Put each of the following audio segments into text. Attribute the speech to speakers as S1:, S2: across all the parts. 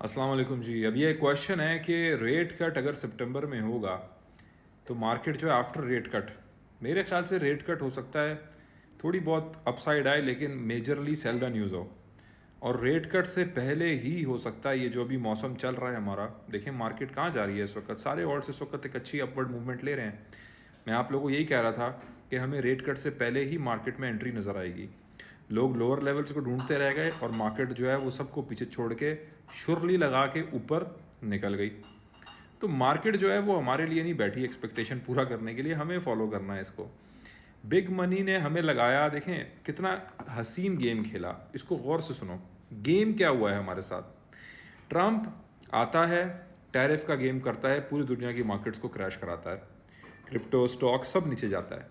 S1: अस्सलाम वालेकुम जी। अब ये क्वेश्चन है कि रेट कट अगर सितंबर में होगा तो मार्केट जो है आफ्टर रेट कट, मेरे ख्याल से रेट कट हो सकता है थोड़ी बहुत अपसाइड आए, लेकिन मेजरली सेल द न्यूज़ हो। और रेट कट से पहले ही हो सकता है ये जो अभी मौसम चल रहा है हमारा, देखें मार्केट कहाँ जा रही है इस वक्त, सारे ऑल्ट्स इस वक्त एक अच्छी अपवर्ड मूवमेंट ले रहे हैं। मैं आप लोगों को यही कह रहा था कि हमें रेट कट से पहले ही मार्केट में एंट्री नज़र आएगी। लोग लोअर लेवल्स को ढूंढते रह गए और मार्केट जो है वो सबको पीछे छोड़ के शुरली लगा के ऊपर निकल गई। तो मार्केट जो है वो हमारे लिए नहीं बैठी एक्सपेक्टेशन पूरा करने के लिए, हमें फॉलो करना है इसको। बिग मनी ने हमें लगाया, देखें कितना हसीन गेम खेला, इसको गौर से सुनो। गेम क्या हुआ है हमारे साथ? ट्रंप आता है, टैरिफ का गेम करता है, पूरी दुनिया की मार्केट्स को क्रैश कराता है, क्रिप्टो स्टॉक सब नीचे जाता है।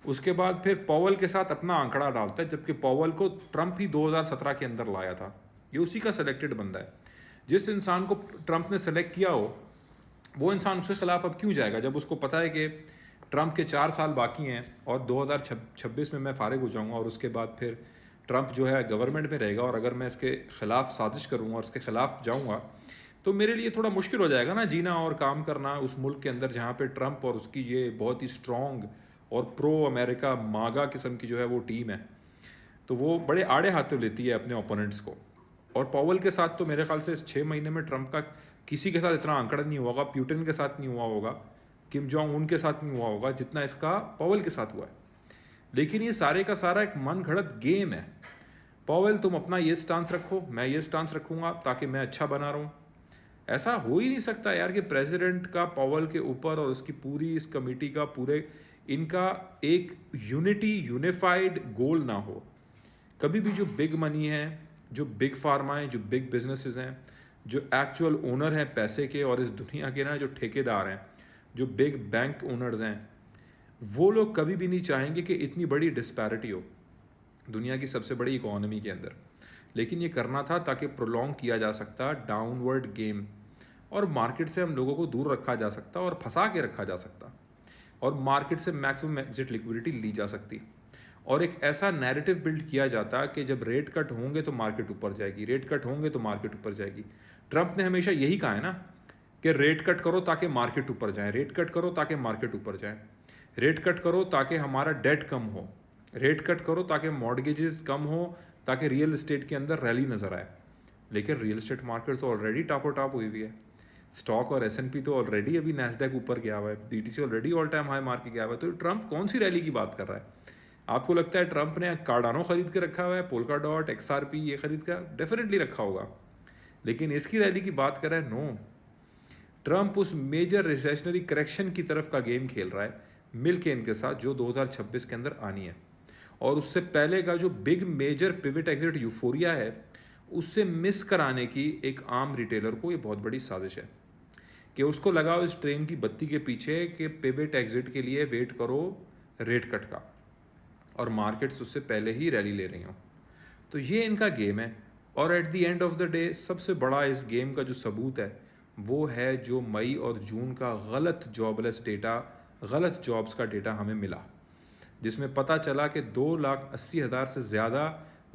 S1: उसके बाद फिर पॉवल के साथ अपना आंकड़ा डालता है, जबकि पॉवल को ट्रंप ही 2017 के अंदर लाया था। ये उसी का सेलेक्टेड बंदा है। जिस इंसान को ट्रंप ने सेलेक्ट किया हो वो इंसान उसके खिलाफ अब क्यों जाएगा, जब उसको पता है कि ट्रंप के 4 साल बाकी हैं और 2026 में मैं फारिग हो जाऊंगा और उसके बाद फिर ट्रंप जो है गवर्नमेंट में रहेगा, और अगर मैं इसके खिलाफ साजिश करूंगा और इसके खिलाफ जाऊंगा तो मेरे लिए थोड़ा मुश्किल हो जाएगा ना जीना और काम करना उस मुल्क के अंदर जहाँ पे ट्रंप और उसकी ये बहुत ही स्ट्रॉन्ग और प्रो अमेरिका मागा किस्म की जो है वो टीम है। तो वो बड़े आड़े हाथों लेती है अपने ओपोनेंट्स को। और पॉवल के साथ तो मेरे ख्याल से इस 6 महीने में ट्रंप का किसी के साथ इतना आंकड़ा नहीं हुआ होगा, प्यूटिन के साथ नहीं हुआ होगा, किम जोंग उन के साथ नहीं हुआ होगा जितना इसका पॉवल के साथ हुआ है। लेकिन ये सारे का सारा एक मन घड़त गेम है। पॉवल तुम अपना ये स्टांस रखो, मैं ये स्टांस रखूंगा ताकि मैं अच्छा बना रहूं। ऐसा हो ही नहीं सकता यार कि प्रेसिडेंट का पॉवल के ऊपर और उसकी पूरी इस कमेटी का पूरे इनका एक यूनिफाइड गोल ना हो। कभी भी जो बिग मनी है, जो बिग फार्मा है, जो बिग बिजनेसेस हैं, जो एक्चुअल ओनर हैं पैसे के और इस दुनिया के ना जो ठेकेदार हैं, जो बिग बैंक ओनर्स हैं, वो लोग कभी भी नहीं चाहेंगे कि इतनी बड़ी डिस्पैरिटी हो दुनिया की सबसे बड़ी इकोनॉमी के अंदर। लेकिन ये करना था ताकि प्रोलॉन्ग किया जा सकता डाउनवर्ड गेम, और मार्केट से हम लोगों को दूर रखा जा सकता और फंसा के रखा जा सकता, और मार्केट से मैक्सिमम एग्जिट लिक्विडिटी ली जा सकती, और एक ऐसा नैरेटिव बिल्ड किया जाता कि जब रेट कट होंगे तो मार्केट ऊपर जाएगी, रेट कट होंगे तो मार्केट ऊपर जाएगी। ट्रंप ने हमेशा यही कहा है ना कि रेट कट करो ताकि मार्केट ऊपर जाए, रेट कट करो ताकि मार्केट ऊपर जाए, रेट कट करो ताकि हमारा डेट कम हो, रेट कट करो ताकि मॉर्गेजेस कम हो, ताकि रियल इस्टेट के अंदर रैली नज़र आए। लेकिन रियल इस्टेट मार्केट तो ऑलरेडी टॉप टॉप हुई हुई है। स्टॉक और एस&पी तो ऑलरेडी अभी नैस्डैक ऊपर गया हुआ है, BTC already all time high मार के गया हुआ है। तो ट्रंप कौन सी रैली की बात कर रहा है? आपको लगता है ट्रंप ने कार्डानो खरीद के रखा हुआ है, पोल्का डॉट, XRP ये खरीद कर डेफिनेटली रखा होगा, लेकिन इसकी रैली की बात कर रहा है? नो। ट्रंप उस मेजर रिसेशनरी करेक्शन की तरफ का गेम खेल रहा है मिल के साथ, जो 2026 के अंदर आनी है। और उससे पहले का जो big major pivot exit euphoria है उससे मिस कराने की एक आम रिटेलर को ये बहुत बड़ी साजिश है कि उसको लगाओ इस ट्रेन की बत्ती के पीछे कि पिविट एग्जिट के लिए वेट करो रेट कट का, और मार्केट्स उससे पहले ही रैली ले रही हों। तो ये इनका गेम है। और at the end of the day सबसे बड़ा इस गेम का जो सबूत है वो है जो मई और जून का गलत जॉबलेस डेटा, गलत जॉब्स का डेटा हमें मिला, जिसमें पता चला कि 2,80,000 से ज़्यादा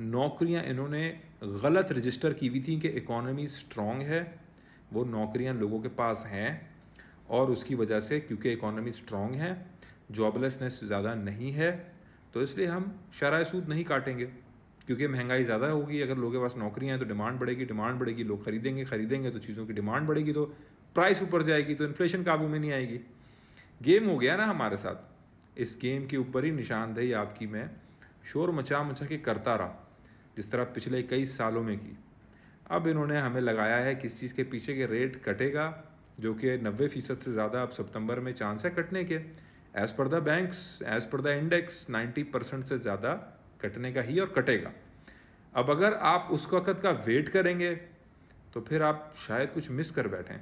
S1: नौकरियां इन्होंने गलत रजिस्टर की हुई थी कि इकॉनमी स्ट्रॉन्ग है। वो नौकरियां लोगों के पास हैं और उसकी वजह से, क्योंकि इकॉनमी स्ट्रॉन्ग है, जॉबलेसनेस ज़्यादा नहीं है, तो इसलिए हम शरह सूद नहीं काटेंगे, क्योंकि महंगाई ज़्यादा होगी। अगर लोगों के पास नौकरियां हैं तो डिमांड बढ़ेगी, डिमांड बढ़ेगी, लोग खरीदेंगे तो चीज़ों की डिमांड बढ़ेगी, तो प्राइस ऊपर जाएगी, तो इन्फ्लेशन काबू में नहीं आएगी। गेम हो गया ना हमारे साथ। इस गेम के ऊपर ही निशानदेही आपकी मैं शोर मचा मचा के करता रहा, जिस तरह पिछले कई सालों में की। अब इन्होंने हमें लगाया है किस चीज़ के पीछे के रेट कटेगा, जो कि 90% से ज़्यादा अब सितंबर में चांस है कटने के। As per the banks, as per the index 90% से ज़्यादा कटने का ही और कटेगा। अब अगर आप उस वक़्त का वेट करेंगे तो फिर आप शायद कुछ मिस कर बैठें,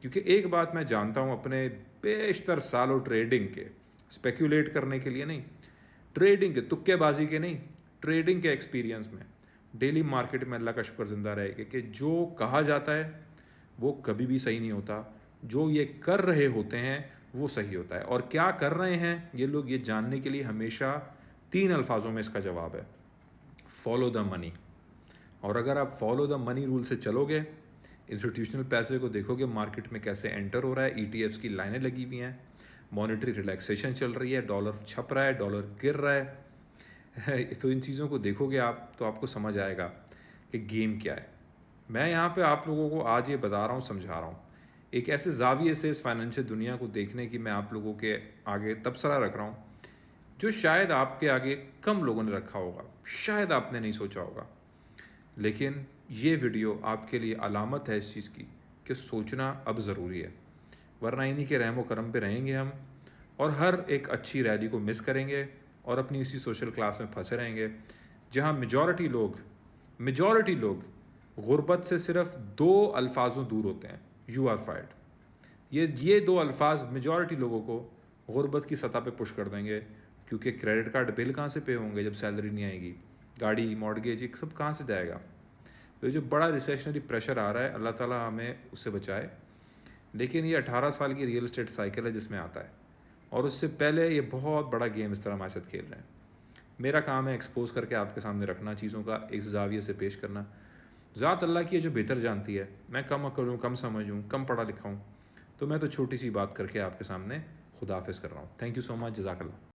S1: क्योंकि एक बात मैं जानता हूँ अपने बेशतर सालों ट्रेडिंग के, स्पेक्यूलेट करने के लिए नहीं, ट्रेडिंग के, तुक्केबाजी के नहीं, ट्रेडिंग के एक्सपीरियंस में, डेली मार्केट में अल्लाह का शुक्र ज़िंदा रहेगा कि जो कहा जाता है वो कभी भी सही नहीं होता, जो ये कर रहे होते हैं वो सही होता है। और क्या कर रहे हैं ये लोग, ये जानने के लिए हमेशा 3 अल्फाजों में इसका जवाब है, फॉलो द मनी। और अगर आप फॉलो द मनी रूल से चलोगे, इंस्टीट्यूशनल पैसे को देखोगे मार्केट में कैसे एंटर हो रहा है, ईटीएफ्स की लाइनें लगी हुई हैं, मॉनेटरी रिलैक्सेशन चल रही है, डॉलर छप रहा है, डॉलर गिर रहा है तो इन चीज़ों को देखोगे आप तो आपको समझ आएगा कि गेम क्या है। मैं यहाँ पे आप लोगों को आज ये बता रहा हूँ, समझा रहा हूँ, एक ऐसे जाविये से इस फाइनेंशियल दुनिया को देखने की मैं आप लोगों के आगे तबसरा रख रहा हूँ जो शायद आपके आगे कम लोगों ने रखा होगा, शायद आपने नहीं सोचा होगा। लेकिन ये वीडियो आपके लिए अलामत है इस चीज़ की कि सोचना अब ज़रूरी है, वरना इन्हीं के रहमो करम पे रहेंगे हम और हर एक अच्छी रैली को मिस करेंगे और अपनी उसी सोशल क्लास में फंसे रहेंगे जहाँ मेजॉरिटी लोग गुर्बत से सिर्फ 2 अल्फाजों दूर होते हैं, यू आर फायर्ड। ये 2 अल्फाज मेजॉरिटी लोगों को गुर्बत की सतह पे पुश कर देंगे, क्योंकि क्रेडिट कार्ड बिल कहाँ से पे होंगे जब सैलरी नहीं आएगी, गाड़ी मॉर्गेज ये सब कहाँ से जाएगा। तो ये जो बड़ा रिसेशनरी प्रेशर आ रहा है, अल्लाह ताला हमें उससे बचाए। लेकिन ये 18 साल की रियल एस्टेट साइकिल है जिसमें आता है, और उससे पहले ये बहुत बड़ा गेम इस तरह हमारे साथ खेल रहे हैं। मेरा काम है एक्सपोज करके आपके सामने रखना, चीज़ों का एक जाविये से पेश करना। ज़ात अल्लाह की है जो बेहतर जानती है। मैं कम अकल हूँ, कम समझ हूँ, कम पढ़ा लिखा हूँ, तो मैं तो छोटी सी बात करके आपके सामने खुदा हाफिज़ कर रहा हूँ। थैंक यू सो मच, जज़ाकल्लाह।